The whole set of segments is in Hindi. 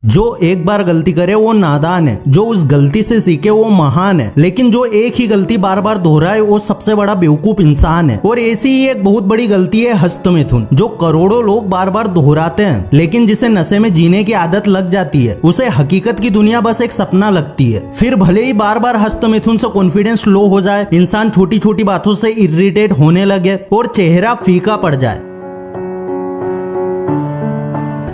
जो एक बार गलती करे वो नादान है, जो उस गलती से सीखे वो महान है, लेकिन जो एक ही गलती बार बार दोहराए वो सबसे बड़ा बेवकूफ इंसान है। और ऐसी ही एक बहुत बड़ी गलती है हस्तमैथुन, जो करोड़ों लोग बार बार दोहराते हैं, लेकिन जिसे नशे में जीने की आदत लग जाती है उसे हकीकत की दुनिया बस एक सपना लगती है। फिर भले ही बार बार हस्तमैथुन से कॉन्फिडेंस लो हो जाए, इंसान छोटी छोटी बातों से इरिटेट होने लगे और चेहरा फीका पड़ जाए।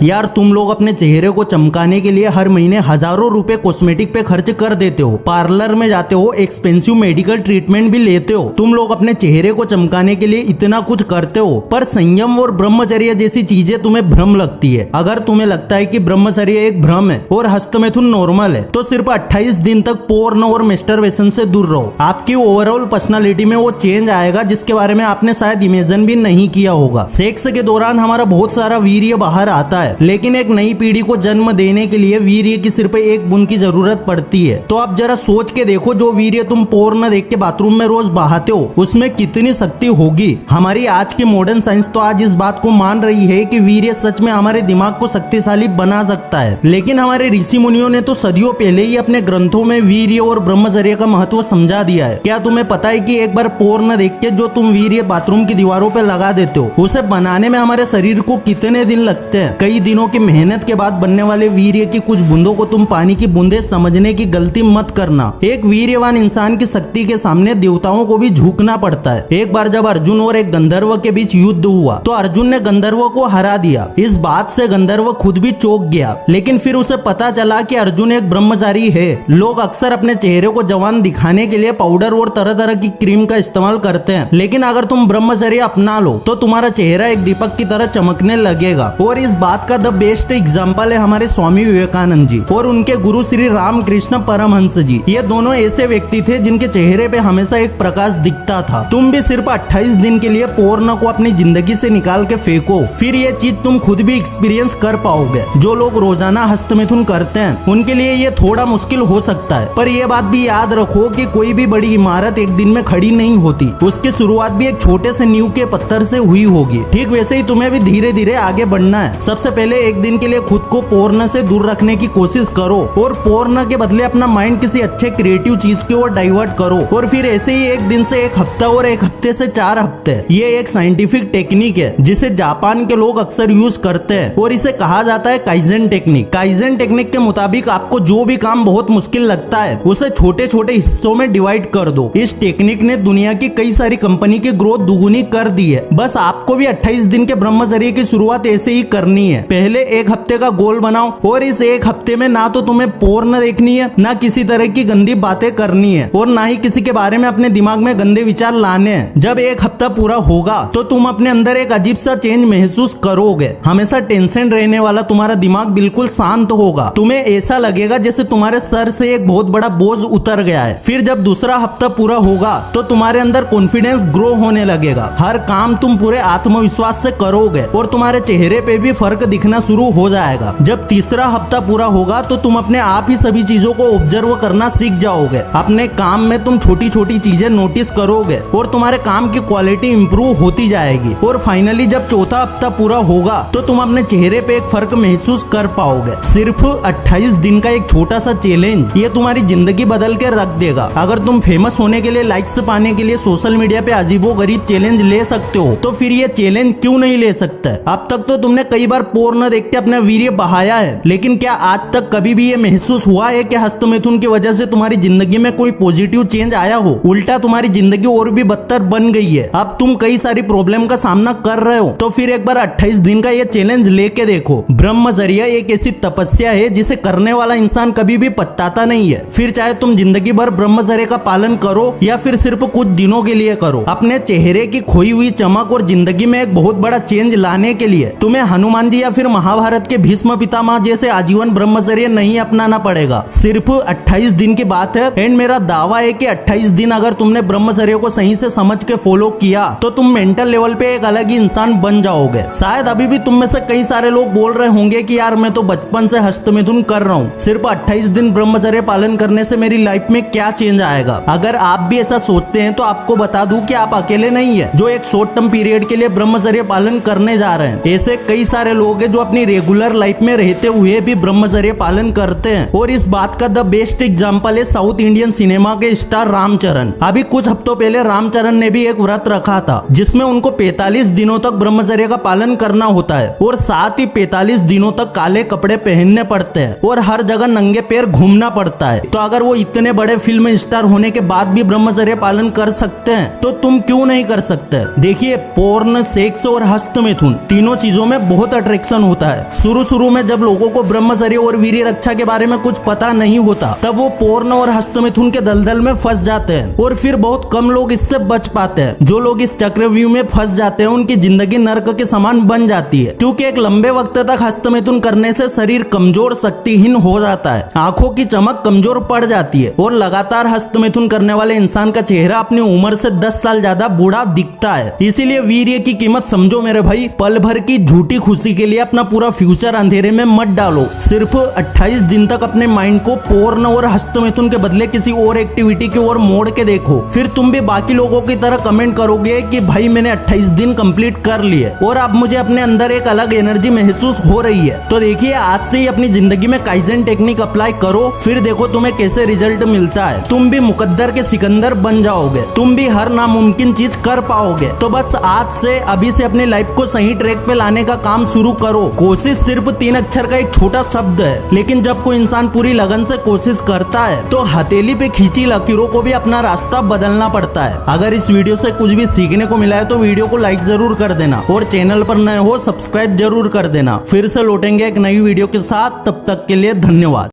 यार तुम लोग अपने चेहरे को चमकाने के लिए हर महीने हजारों रुपए कॉस्मेटिक पे खर्च कर देते हो, पार्लर में जाते हो, एक्सपेंसिव मेडिकल ट्रीटमेंट भी लेते हो। तुम लोग अपने चेहरे को चमकाने के लिए इतना कुछ करते हो, पर संयम और ब्रह्मचर्य जैसी चीजें तुम्हें भ्रम लगती है। अगर तुम्हें लगता है कि ब्रह्मचर्य एक भ्रम है और हस्तमैथुन नॉर्मल है, तो सिर्फ 28 दिन तक पोर्न और मैस्टरबेशन से दूर रहो। आपकी ओवरऑल पर्सनालिटी में वो चेंज आएगा जिसके बारे में आपने शायद इमेजिन भी नहीं किया होगा। सेक्स के दौरान हमारा बहुत सारा वीर्य बाहर आता है, लेकिन एक नई पीढ़ी को जन्म देने के लिए वीर्य की सिर्फ एक बूंद की जरूरत पड़ती है। तो आप जरा सोच के देखो, जो वीर्य तुम पोर्न देख के बाथरूम में रोज बहाते हो उसमें कितनी शक्ति होगी। हमारी आज की मॉडर्न साइंस तो आज इस बात को मान रही है कि वीर्य सच में हमारे दिमाग को शक्तिशाली बना सकता है, लेकिन हमारे ऋषि मुनियों ने तो सदियों पहले ही अपने ग्रंथों में वीर्य और ब्रह्मचर्य का महत्व समझा दिया है। क्या तुम्हें पता है कि एक बार पोर्न देख के जो तुम वीर्य बाथरूम की दीवारों पे लगा देते हो, उसे बनाने में हमारे शरीर को कितने दिन लगते हैं। कई दिनों की मेहनत के बाद बनने वाले वीर्य की कुछ बूंदों को तुम पानी की बूंदे समझने की गलती मत करना। एक वीर्यवान इंसान की शक्ति के सामने देवताओं को भी झुकना पड़ता है। एक बार जब अर्जुन और एक गंधर्व के बीच युद्ध हुआ तो अर्जुन ने गंधर्व को हरा दिया। इस बात से गंधर्व खुद भी चौंक गया, लेकिन फिर उसे पता चला कि अर्जुन एक ब्रह्मचारी है। लोग अक्सर अपने चेहरे को जवान दिखाने के लिए पाउडर और तरह तरह की क्रीम का इस्तेमाल करते हैं, लेकिन अगर तुम ब्रह्मचर्य अपना लो तो तुम्हारा चेहरा एक दीपक की तरह चमकने लगेगा। और इस बात का द बेस्ट एग्जाम्पल है हमारे स्वामी विवेकानंद जी और उनके गुरु श्री रामकृष्ण परमहंस जी। ये दोनों ऐसे व्यक्ति थे जिनके चेहरे पे हमेशा एक प्रकाश दिखता था। तुम भी सिर्फ 28 दिन के लिए पोर्न को अपनी जिंदगी से निकाल के फेंको, फिर ये चीज तुम खुद भी एक्सपीरियंस कर पाओगे। जो लोग रोजाना हस्तमैथुन करते हैं उनके लिए ये थोड़ा मुश्किल हो सकता है, पर यह बात भी याद रखो कि कोई भी बड़ी इमारत एक दिन में खड़ी नहीं होती। उसकी शुरुआत भी एक छोटे से नींव के पत्थर से हुई होगी। ठीक वैसे ही तुम्हें भी धीरे धीरे आगे बढ़ना है। सबसे पहले एक दिन के लिए खुद को पोर्न से दूर रखने की कोशिश करो और पोर्न के बदले अपना माइंड किसी अच्छे क्रिएटिव चीज की ओर डाइवर्ट करो। और फिर ऐसे ही एक दिन से एक हफ्ता और एक हफ्ते से 4 हफ्ते। ये एक साइंटिफिक टेक्निक है जिसे जापान के लोग अक्सर यूज करते हैं और इसे कहा जाता है काइजेन टेक्निक। काइजेन टेक्निक के मुताबिक आपको जो भी काम बहुत मुश्किल लगता है उसे छोटे छोटे हिस्सों में डिवाइड कर दो। इस टेक्निक ने दुनिया की कई सारी कंपनी की ग्रोथ दुगुनी कर दी है। बस आपको भी 28 दिन के ब्रह्मचर्य की शुरुआत ऐसे ही करनी है। पहले एक हफ्ते का गोल बनाओ और इस एक हफ्ते में ना तो तुम्हें पोर्न देखनी है, ना किसी तरह की गंदी बातें करनी है और ना ही किसी के बारे में अपने दिमाग में गंदे विचार लाने हैं। जब एक हफ्ता पूरा होगा तो तुम अपने अंदर एक अजीब सा चेंज महसूस करोगे। हमेशा टेंशन रहने वाला तुम्हारा दिमाग बिल्कुल शांत होगा। तुम्हें ऐसा लगेगा जैसे तुम्हारे सर से एक बहुत बड़ा बोझ उतर गया है। फिर जब दूसरा हफ्ता पूरा होगा तो तुम्हारे अंदर कॉन्फिडेंस ग्रो होने लगेगा। हर काम तुम पूरे आत्मविश्वास से करोगे और तुम्हारे चेहरे पे भी फर्क दिखना शुरू हो जाएगा। जब तीसरा हफ्ता पूरा होगा तो तुम अपने आप ही सभी चीजों को ऑब्जर्व करना सीख जाओगे। अपने काम में तुम छोटी छोटी चीजें नोटिस करोगे और तुम्हारे काम की क्वालिटी इंप्रूव होती जाएगी। और फाइनली जब चौथा हफ्ता पूरा होगा तो तुम अपने चेहरे पे एक फर्क महसूस कर पाओगे। सिर्फ 28 दिन का एक छोटा सा चैलेंज ये तुम्हारी जिंदगी बदल के रख देगा। अगर तुम फेमस होने के लिए, लाइक्स पाने के लिए सोशल मीडिया पे अजीबोगरीब चैलेंज ले सकते हो तो फिर ये चैलेंज क्यों नहीं ले सकते। अब तक तो तुमने कई बार पोर्न देख के अपना वीर्य बहाया है, लेकिन क्या आज तक कभी भी ये महसूस हुआ है कि हस्तमैथुन की वजह से तुम्हारी जिंदगी में कोई पॉजिटिव चेंज आया हो? उल्टा तुम्हारी जिंदगी और भी बदतर बन गई है। अब तुम कई सारी प्रॉब्लम का सामना कर रहे हो, तो फिर एक बार 28 दिन का ये चैलेंज लेके देखो। ब्रह्मचर्य एक ऐसी तपस्या है जिसे करने वाला इंसान कभी भी पछताता नहीं है। फिर चाहे तुम जिंदगी भर ब्रह्मचर्य का पालन करो या फिर सिर्फ कुछ दिनों के लिए करो, अपने चेहरे की खोई हुई चमक और जिंदगी में एक बहुत बड़ा चेंज लाने के लिए तुम्हें हनुमान जी या फिर महाभारत के भीष्म पितामह जैसे आजीवन ब्रह्मचर्य नहीं अपनाना पड़ेगा। सिर्फ 28 दिन की बात है एंड मेरा दावा है कि 28 दिन अगर तुमने ब्रह्मचर्य को सही से समझ के फॉलो किया तो तुम मेंटल लेवल पे एक अलग ही इंसान बन जाओगे। शायद अभी भी तुम में से कई सारे लोग बोल रहे होंगे कि यार मैं तो बचपन से हस्तमैथुन कर रहा हूँ, सिर्फ 28 दिन ब्रह्मचर्य पालन करने से मेरी लाइफ में क्या चेंज आएगा। अगर आप भी ऐसा सोचते हैं तो आपको बता दूं कि आप अकेले नहीं है जो एक शॉर्ट टर्म पीरियड के लिए ब्रह्मचर्य पालन करने जा रहे हैं। ऐसे कई सारे लोग होगे जो अपनी रेगुलर लाइफ में रहते हुए भी ब्रह्मचर्य पालन करते हैं। और इस बात का द बेस्ट एग्जाम्पल है साउथ इंडियन सिनेमा के स्टार रामचरण। अभी कुछ हफ्तों पहले रामचरण ने भी एक व्रत रखा था जिसमें उनको 45 दिनों तक ब्रह्मचर्य का पालन करना होता है और साथ ही 45 दिनों तक काले कपड़े पहनने पड़ते हैं और हर जगह नंगे पैर घूमना पड़ता है। तो अगर वो इतने बड़े फिल्म स्टार होने के बाद भी ब्रह्मचर्य पालन कर सकते हैं तो तुम क्यों नहीं कर सकते। देखिए, पोर्न, सेक्स और हस्त मिथुन तीनों चीजों में बहुत अट्रैक्शन होता है। शुरू में जब लोगों को ब्रह्मचर्य और वीर्य रक्षा के बारे में कुछ पता नहीं होता तब वो पोर्न और हस्त मिथुन के दलदल में फंस जाते हैं और फिर बहुत कम लोग इससे बच पाते हैं। जो लोग इस चक्रव्यूह में फंस जाते हैं उनकी जिंदगी नर्क के समान बन जाती है, क्योंकि एक लंबे वक्त तक हस्त मिथुन करने से शरीर कमजोर, शक्तिहीन हो जाता है, आंखों की चमक कमजोर पड़ जाती है और लगातार हस्त मिथुन करने वाले इंसान का चेहरा अपनी उम्र से 10 साल ज्यादा बूढ़ा दिखता है। इसीलिए वीर्य की कीमत समझो मेरे भाई। पल भर की झूठी खुशी के लिए अपना पूरा फ्यूचर अंधेरे में मत डालो। सिर्फ 28 दिन तक अपने माइंड को पोर्न और हस्त मिथुन के बदले किसी और एक्टिविटी की ओर मोड़ के देखो, फिर तुम भी बाकी लोगों की तरह कमेंट करोगे कि भाई मैंने 28 दिन कंप्लीट कर लिए और अब मुझे अपने अंदर एक अलग एनर्जी महसूस हो रही है। तो देखिए, आज से ही अपनी जिंदगी में काइजन टेक्निक अप्लाई करो, फिर देखो तुम्हें कैसे रिजल्ट मिलता है। तुम भी मुकद्दर के सिकंदर बन जाओगे, तुम भी हर नामुमकिन चीज कर पाओगे। तो बस आज से, अभी से अपनी लाइफ को सही ट्रैक पे लाने का काम शुरू करो। कोशिश सिर्फ 3 अक्षर का एक छोटा शब्द है, लेकिन जब कोई इंसान पूरी लगन से कोशिश करता है तो हथेली पे खींची लकीरों को भी अपना रास्ता बदलना पड़ता है। अगर इस वीडियो से कुछ भी सीखने को मिला है तो वीडियो को लाइक जरूर कर देना और चैनल पर नए हो सब्सक्राइब जरूर कर देना। फिर से लौटेंगे एक नई वीडियो के साथ, तब तक के लिए धन्यवाद।